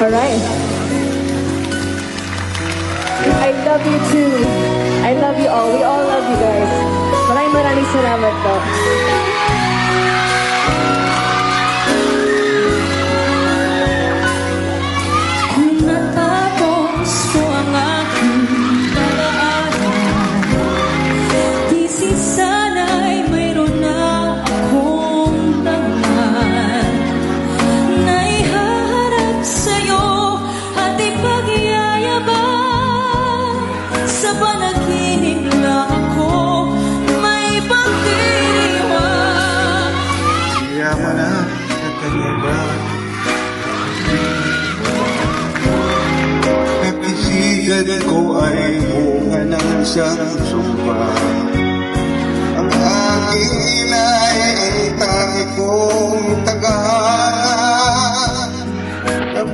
Alright. I love you too. I love you all. We all love you guys. Maraming salamat po. Kung natapos ko ang aking pag-aaral, di sana'y mayroon na akong daman na ihaharap sa'yo at ipagyayabang. Sa panaginip lang ako may pagdiriwang. Yaman na sa kanya ba? Napisigan ko ay bunga ng isang sumpa. Ang aking inay ay tangi kong tagahanga. Ang